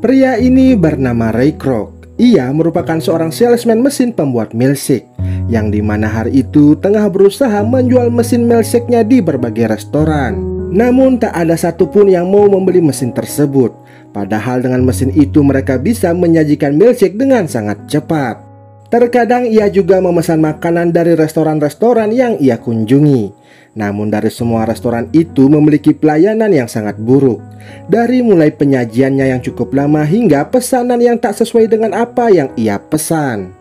Pria ini bernama Ray Kroc. Ia merupakan seorang salesman mesin pembuat milkshake, yang dimana hari itu tengah berusaha menjual mesin milkshake-nya di berbagai restoran. Namun tak ada satupun yang mau membeli mesin tersebut. Padahal dengan mesin itu mereka bisa menyajikan milkshake dengan sangat cepat. Terkadang ia juga memesan makanan dari restoran-restoran yang ia kunjungi. Namun dari semua restoran itu memiliki pelayanan yang sangat buruk. Dari mulai penyajiannya yang cukup lama hingga pesanan yang tak sesuai dengan apa yang ia pesan.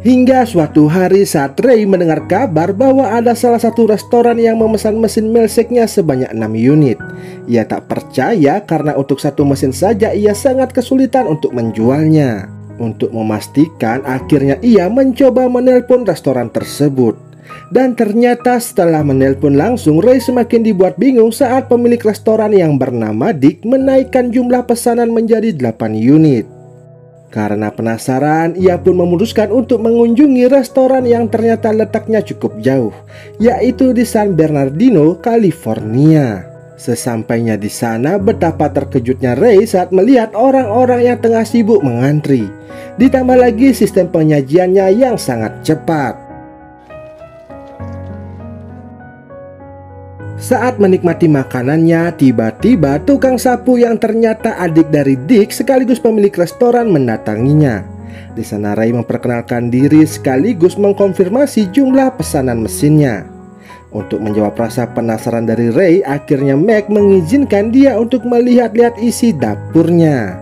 Hingga suatu hari saat Ray mendengar kabar bahwa ada salah satu restoran yang memesan mesin milkshake-nya sebanyak 6 unit. Ia tak percaya karena untuk satu mesin saja ia sangat kesulitan untuk menjualnya. Untuk memastikan, akhirnya ia mencoba menelpon restoran tersebut. Dan ternyata setelah menelpon langsung, Ray semakin dibuat bingung saat pemilik restoran yang bernama Dick menaikkan jumlah pesanan menjadi 8 unit. Karena penasaran, ia pun memutuskan untuk mengunjungi restoran yang ternyata letaknya cukup jauh, yaitu di San Bernardino, California. Sesampainya di sana, betapa terkejutnya Ray saat melihat orang-orang yang tengah sibuk mengantri. Ditambah lagi sistem penyajiannya yang sangat cepat. Saat menikmati makanannya, tiba-tiba tukang sapu yang ternyata adik dari Dick sekaligus pemilik restoran mendatanginya. Di sana Ray memperkenalkan diri sekaligus mengkonfirmasi jumlah pesanan mesinnya. Untuk menjawab rasa penasaran dari Ray, akhirnya Mac mengizinkan dia untuk melihat-lihat isi dapurnya.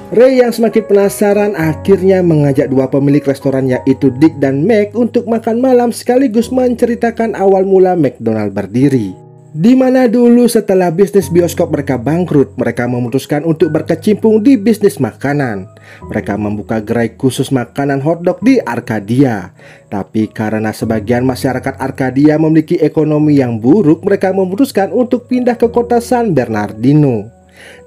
Ray yang semakin penasaran akhirnya mengajak dua pemilik restoran yaitu Dick dan Mac untuk makan malam sekaligus menceritakan awal mula McDonald berdiri. Di mana dulu setelah bisnis bioskop mereka bangkrut, mereka memutuskan untuk berkecimpung di bisnis makanan. Mereka membuka gerai khusus makanan hotdog di Arcadia. Tapi karena sebagian masyarakat Arcadia memiliki ekonomi yang buruk, mereka memutuskan untuk pindah ke kota San Bernardino.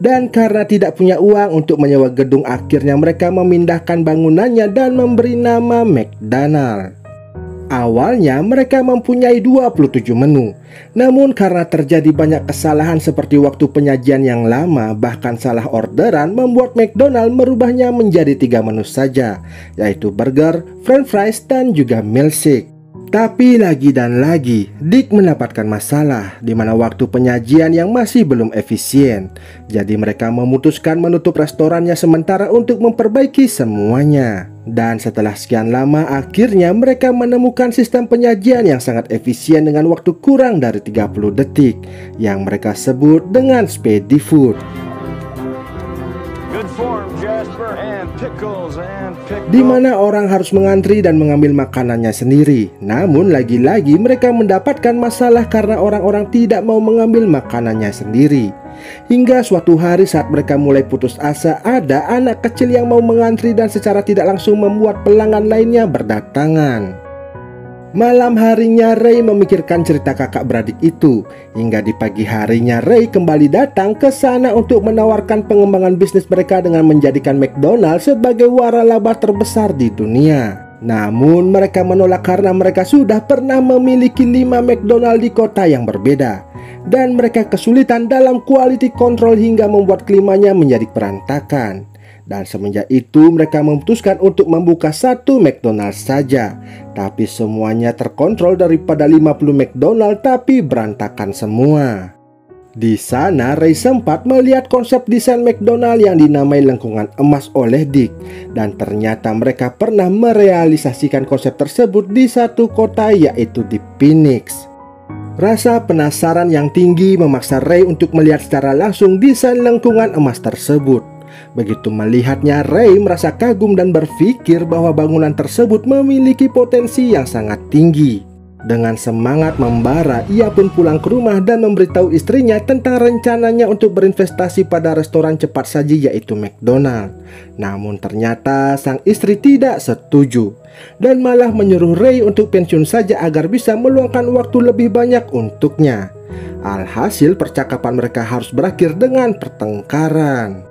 Dan karena tidak punya uang untuk menyewa gedung, akhirnya mereka memindahkan bangunannya dan memberi nama McDonald. Awalnya mereka mempunyai 27 menu. Namun karena terjadi banyak kesalahan seperti waktu penyajian yang lama, bahkan salah orderan, membuat McDonald merubahnya menjadi 3 menu saja, yaitu burger, french fries, dan juga milkshake. Tapi lagi dan lagi, Dick mendapatkan masalah di mana waktu penyajian yang masih belum efisien. Jadi mereka memutuskan menutup restorannya sementara untuk memperbaiki semuanya. Dan setelah sekian lama, akhirnya mereka menemukan sistem penyajian yang sangat efisien dengan waktu kurang dari 30 detik, yang mereka sebut dengan Speedy Food. Di mana orang harus mengantri dan mengambil makanannya sendiri. Namun lagi-lagi mereka mendapatkan masalah karena orang-orang tidak mau mengambil makanannya sendiri. Hingga suatu hari saat mereka mulai putus asa, ada anak kecil yang mau mengantri dan secara tidak langsung membuat pelanggan lainnya berdatangan. Malam harinya Ray memikirkan cerita kakak beradik itu. Hingga di pagi harinya Ray kembali datang ke sana untuk menawarkan pengembangan bisnis mereka dengan menjadikan McDonald sebagai waralaba terbesar di dunia. Namun mereka menolak karena mereka sudah pernah memiliki 5 McDonald di kota yang berbeda. Dan mereka kesulitan dalam quality control hingga membuat kelimanya menjadi berantakan. Dan semenjak itu mereka memutuskan untuk membuka 1 McDonald saja. Tapi semuanya terkontrol daripada 50 McDonald tapi berantakan semua. Di sana Ray sempat melihat konsep desain McDonald yang dinamai lengkungan emas oleh Dick. Dan ternyata mereka pernah merealisasikan konsep tersebut di satu kota yaitu di Phoenix. Rasa penasaran yang tinggi memaksa Ray untuk melihat secara langsung desain lengkungan emas tersebut. Begitu melihatnya, Ray merasa kagum dan berpikir bahwa bangunan tersebut memiliki potensi yang sangat tinggi. Dengan semangat membara, ia pun pulang ke rumah dan memberitahu istrinya tentang rencananya untuk berinvestasi pada restoran cepat saji yaitu McDonald. Namun ternyata sang istri tidak setuju dan malah menyuruh Ray untuk pensiun saja agar bisa meluangkan waktu lebih banyak untuknya. Alhasil percakapan mereka harus berakhir dengan pertengkaran.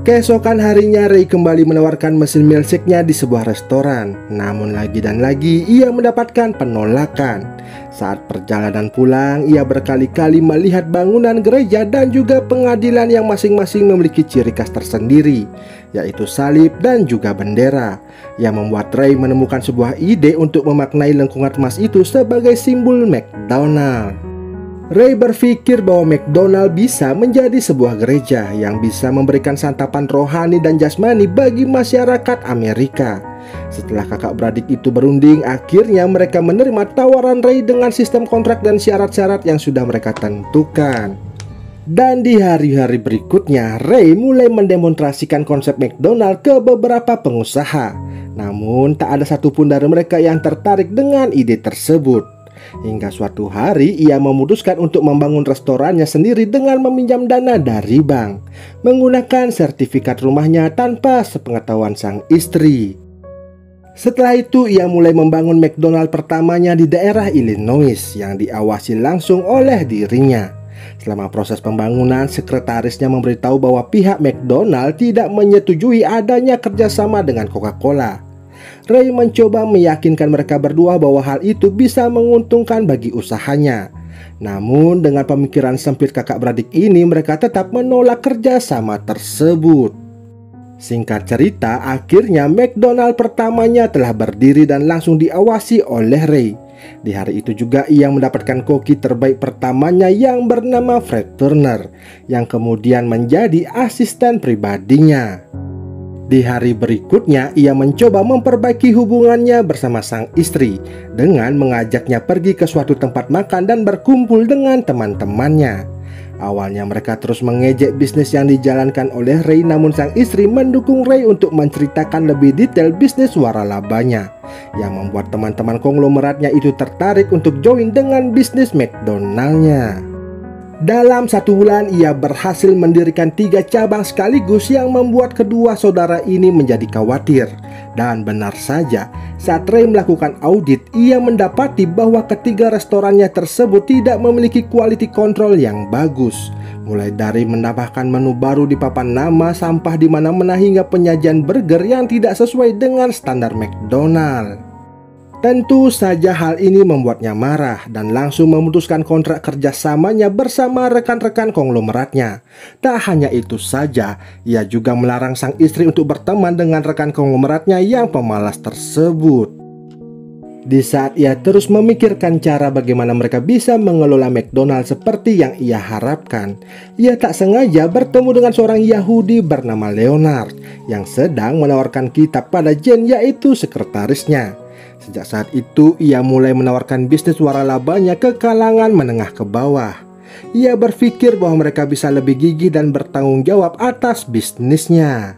Keesokan harinya Ray kembali menawarkan mesin milkshake-nya di sebuah restoran. Namun lagi dan lagi ia mendapatkan penolakan. Saat perjalanan pulang, ia berkali-kali melihat bangunan gereja dan juga pengadilan yang masing-masing memiliki ciri khas tersendiri, yaitu salib dan juga bendera, yang membuat Ray menemukan sebuah ide untuk memaknai lengkungan emas itu sebagai simbol McDonald. Ray berpikir bahwa McDonald bisa menjadi sebuah gereja yang bisa memberikan santapan rohani dan jasmani bagi masyarakat Amerika. Setelah kakak beradik itu berunding, akhirnya mereka menerima tawaran Ray dengan sistem kontrak dan syarat-syarat yang sudah mereka tentukan. Dan di hari-hari berikutnya, Ray mulai mendemonstrasikan konsep McDonald ke beberapa pengusaha. Namun tak ada satupun dari mereka yang tertarik dengan ide tersebut. Hingga suatu hari ia memutuskan untuk membangun restorannya sendiri dengan meminjam dana dari bank, menggunakan sertifikat rumahnya tanpa sepengetahuan sang istri. Setelah itu ia mulai membangun McDonald pertamanya di daerah Illinois yang diawasi langsung oleh dirinya. Selama proses pembangunan, sekretarisnya memberitahu bahwa pihak McDonald tidak menyetujui adanya kerjasama dengan Coca-Cola. Ray mencoba meyakinkan mereka berdua bahwa hal itu bisa menguntungkan bagi usahanya. Namun dengan pemikiran sempit kakak beradik ini, mereka tetap menolak kerjasama tersebut. Singkat cerita, akhirnya McDonald pertamanya telah berdiri dan langsung diawasi oleh Ray. Di hari itu juga ia mendapatkan koki terbaik pertamanya yang bernama Fred Turner, yang kemudian menjadi asisten pribadinya. Di hari berikutnya, ia mencoba memperbaiki hubungannya bersama sang istri dengan mengajaknya pergi ke suatu tempat makan dan berkumpul dengan teman-temannya. Awalnya mereka terus mengejek bisnis yang dijalankan oleh Ray, namun sang istri mendukung Ray untuk menceritakan lebih detail bisnis waralabanya, yang membuat teman-teman konglomeratnya itu tertarik untuk join dengan bisnis McDonald-nya. Dalam 1 bulan ia berhasil mendirikan 3 cabang sekaligus yang membuat kedua saudara ini menjadi khawatir. Dan benar saja, saat Ray melakukan audit, ia mendapati bahwa ketiga restorannya tersebut tidak memiliki quality control yang bagus. Mulai dari menambahkan menu baru di papan nama, sampah di mana-mana, hingga penyajian burger yang tidak sesuai dengan standar McDonald. Tentu saja hal ini membuatnya marah dan langsung memutuskan kontrak kerjasamanya bersama rekan-rekan konglomeratnya. Tak hanya itu saja, ia juga melarang sang istri untuk berteman dengan rekan konglomeratnya yang pemalas tersebut. Di saat ia terus memikirkan cara bagaimana mereka bisa mengelola McDonald seperti yang ia harapkan, ia tak sengaja bertemu dengan seorang Yahudi bernama Leonard yang sedang menawarkan kitab pada Jane, yaitu sekretarisnya. Sejak saat itu ia mulai menawarkan bisnis waralabanya ke kalangan menengah ke bawah. Ia berpikir bahwa mereka bisa lebih gigih dan bertanggung jawab atas bisnisnya.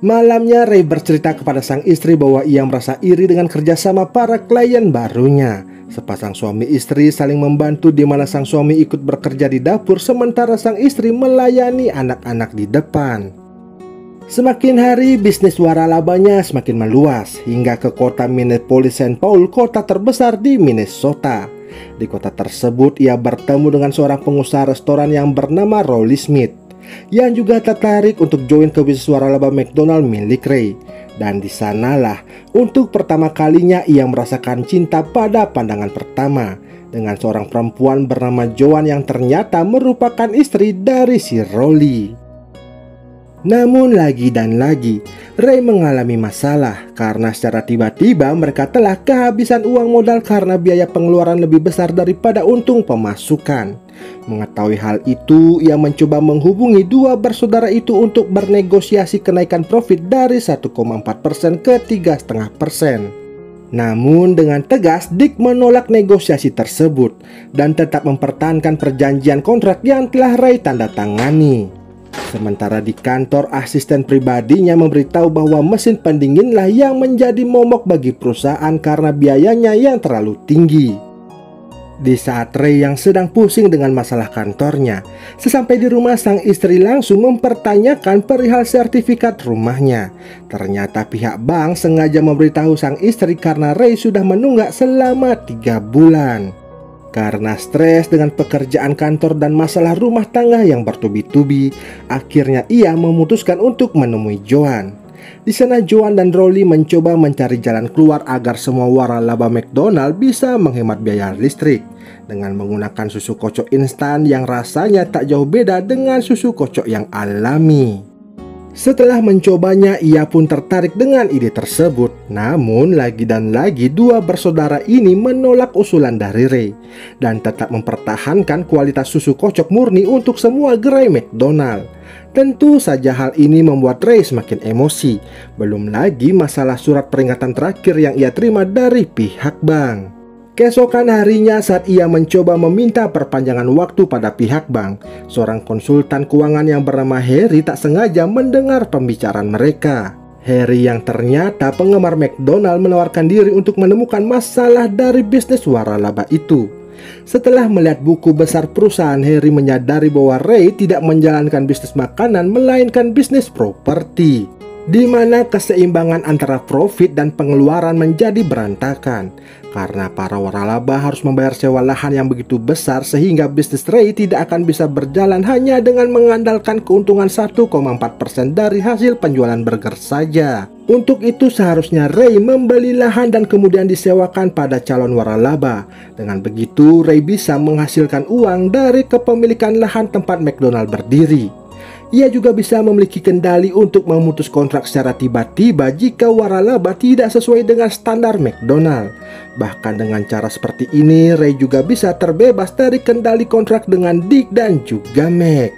Malamnya Ray bercerita kepada sang istri bahwa ia merasa iri dengan kerjasama para klien barunya. Sepasang suami istri saling membantu, di mana sang suami ikut bekerja di dapur sementara sang istri melayani anak-anak di depan. Semakin hari bisnis waralabanya semakin meluas hingga ke kota Minneapolis St. Paul, kota terbesar di Minnesota. Di kota tersebut ia bertemu dengan seorang pengusaha restoran yang bernama Rolly Smith, yang juga tertarik untuk join ke bisnis waralaba McDonald milik Ray. Dan di sanalah untuk pertama kalinya ia merasakan cinta pada pandangan pertama dengan seorang perempuan bernama Joan yang ternyata merupakan istri dari si Rolly. Namun lagi dan lagi Ray mengalami masalah karena secara tiba-tiba mereka telah kehabisan uang modal karena biaya pengeluaran lebih besar daripada untung pemasukan. Mengetahui hal itu, ia mencoba menghubungi dua bersaudara itu untuk bernegosiasi kenaikan profit dari 1,4% ke 3,5%. Namun dengan tegas Dick menolak negosiasi tersebut dan tetap mempertahankan perjanjian kontrak yang telah Ray tanda tangani. Sementara di kantor, asisten pribadinya memberitahu bahwa mesin pendinginlah yang menjadi momok bagi perusahaan karena biayanya yang terlalu tinggi. Di saat Ray yang sedang pusing dengan masalah kantornya, sesampai di rumah sang istri langsung mempertanyakan perihal sertifikat rumahnya. Ternyata pihak bank sengaja memberitahu sang istri karena Ray sudah menunggak selama 3 bulan. Karena stres dengan pekerjaan kantor dan masalah rumah tangga yang bertubi-tubi, akhirnya ia memutuskan untuk menemui Joan. Di sana Joan dan Rolly mencoba mencari jalan keluar agar semua waralaba McDonald bisa menghemat biaya listrik dengan menggunakan susu kocok instan yang rasanya tak jauh beda dengan susu kocok yang alami. Setelah mencobanya, ia pun tertarik dengan ide tersebut. Namun lagi dan lagi dua bersaudara ini menolak usulan dari Ray dan tetap mempertahankan kualitas susu kocok murni untuk semua gerai McDonald. Tentu saja hal ini membuat Ray semakin emosi. Belum lagi masalah surat peringatan terakhir yang ia terima dari pihak bank. Keesokan harinya saat ia mencoba meminta perpanjangan waktu pada pihak bank, seorang konsultan keuangan yang bernama Harry tak sengaja mendengar pembicaraan mereka. Harry yang ternyata penggemar McDonald menawarkan diri untuk menemukan masalah dari bisnis waralaba itu. Setelah melihat buku besar perusahaan, Harry menyadari bahwa Ray tidak menjalankan bisnis makanan melainkan bisnis properti, di mana keseimbangan antara profit dan pengeluaran menjadi berantakan karena para waralaba harus membayar sewa lahan yang begitu besar sehingga bisnis Ray tidak akan bisa berjalan hanya dengan mengandalkan keuntungan 1,4% dari hasil penjualan burger saja. Untuk itu seharusnya Ray membeli lahan dan kemudian disewakan pada calon waralaba. Dengan begitu Ray bisa menghasilkan uang dari kepemilikan lahan tempat McDonald berdiri. Ia juga bisa memiliki kendali untuk memutus kontrak secara tiba-tiba jika waralaba tidak sesuai dengan standar McDonald. Bahkan dengan cara seperti ini, Ray juga bisa terbebas dari kendali kontrak dengan Dick dan juga Mac.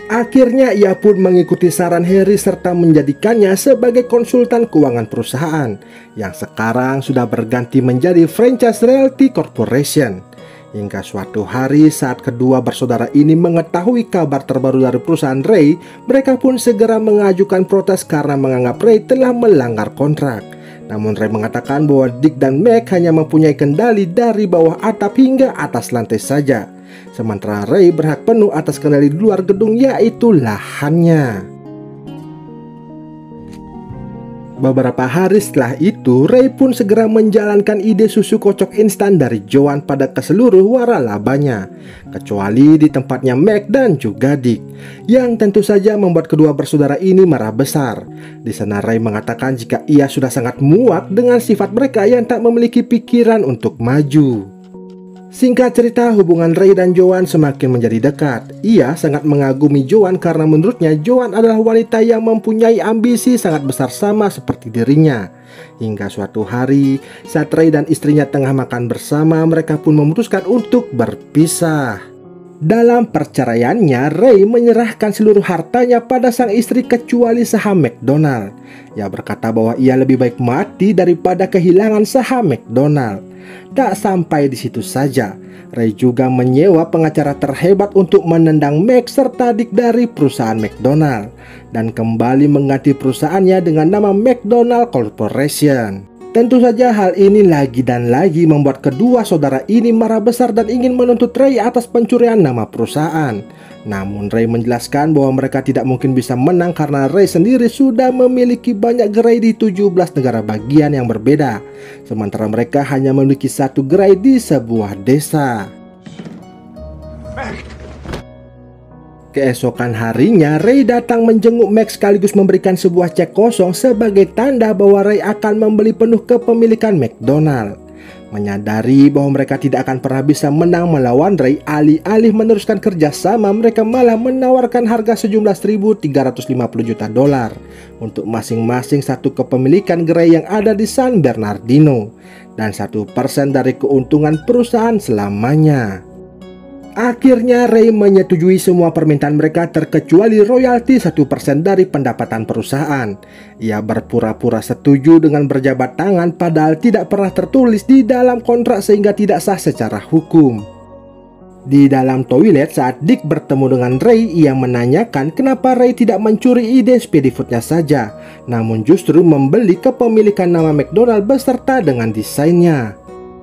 Akhirnya ia pun mengikuti saran Harry serta menjadikannya sebagai konsultan keuangan perusahaan yang sekarang sudah berganti menjadi Franchise Realty Corporation. Hingga suatu hari saat kedua bersaudara ini mengetahui kabar terbaru dari perusahaan Ray, mereka pun segera mengajukan protes karena menganggap Ray telah melanggar kontrak. Namun Ray mengatakan bahwa Dick dan Mac hanya mempunyai kendali dari bawah atap hingga atas lantai saja, sementara Ray berhak penuh atas kendali di luar gedung, yaitu lahannya. Beberapa hari setelah itu, Ray pun segera menjalankan ide susu kocok instan dari Joan pada keseluruh waralabanya, kecuali di tempatnya Mac dan juga Dick, yang tentu saja membuat kedua bersaudara ini marah besar. Di sana Ray mengatakan jika ia sudah sangat muak dengan sifat mereka yang tak memiliki pikiran untuk maju. Singkat cerita, hubungan Ray dan Joan semakin menjadi dekat. Ia sangat mengagumi Joan karena menurutnya Joan adalah wanita yang mempunyai ambisi sangat besar sama seperti dirinya. Hingga suatu hari, saat Ray dan istrinya tengah makan bersama, mereka pun memutuskan untuk berpisah. Dalam perceraiannya, Ray menyerahkan seluruh hartanya pada sang istri kecuali saham McDonald. Ia berkata bahwa ia lebih baik mati daripada kehilangan saham McDonald. Tak sampai di situ saja, Ray juga menyewa pengacara terhebat untuk menendang Mac serta Dick dari perusahaan McDonald dan kembali mengganti perusahaannya dengan nama McDonald Corporation. Tentu saja hal ini lagi dan lagi membuat kedua saudara ini marah besar dan ingin menuntut Ray atas pencurian nama perusahaan. Namun Ray menjelaskan bahwa mereka tidak mungkin bisa menang karena Ray sendiri sudah memiliki banyak gerai di 17 negara bagian yang berbeda, sementara mereka hanya memiliki satu gerai di sebuah desa. Keesokan harinya, Ray datang menjenguk Mac sekaligus memberikan sebuah cek kosong sebagai tanda bahwa Ray akan membeli penuh kepemilikan McDonald. Menyadari bahwa mereka tidak akan pernah bisa menang melawan Ray, alih-alih meneruskan kerjasama, mereka malah menawarkan harga sejumlah $1.350 juta untuk masing-masing satu kepemilikan gerai yang ada di San Bernardino dan 1% dari keuntungan perusahaan selamanya. Akhirnya Ray menyetujui semua permintaan mereka terkecuali royalti 1% dari pendapatan perusahaan. Ia berpura-pura setuju dengan berjabat tangan padahal tidak pernah tertulis di dalam kontrak sehingga tidak sah secara hukum. Di dalam toilet saat Dick bertemu dengan Ray, ia menanyakan kenapa Ray tidak mencuri ide Speedy Food-nya saja, namun justru membeli kepemilikan nama McDonald beserta dengan desainnya.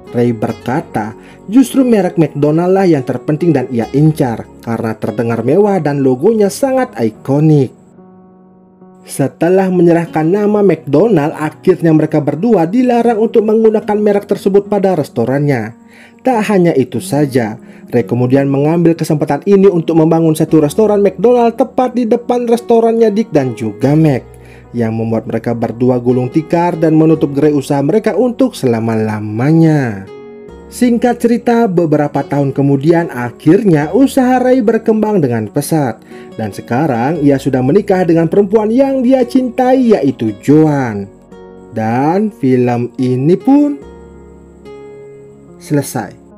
Ray berkata, justru merek McDonald lah yang terpenting dan ia incar karena terdengar mewah dan logonya sangat ikonik. Setelah menyerahkan nama McDonald, akhirnya mereka berdua dilarang untuk menggunakan merek tersebut pada restorannya. Tak hanya itu saja, Ray kemudian mengambil kesempatan ini untuk membangun satu restoran McDonald tepat di depan restorannya Dick dan juga Meg, yang membuat mereka berdua gulung tikar dan menutup gerai usaha mereka untuk selama-lamanya. Singkat cerita, beberapa tahun kemudian akhirnya usaha Ray berkembang dengan pesat. Dan sekarang ia sudah menikah dengan perempuan yang dia cintai, yaitu Joan. Dan film ini pun selesai.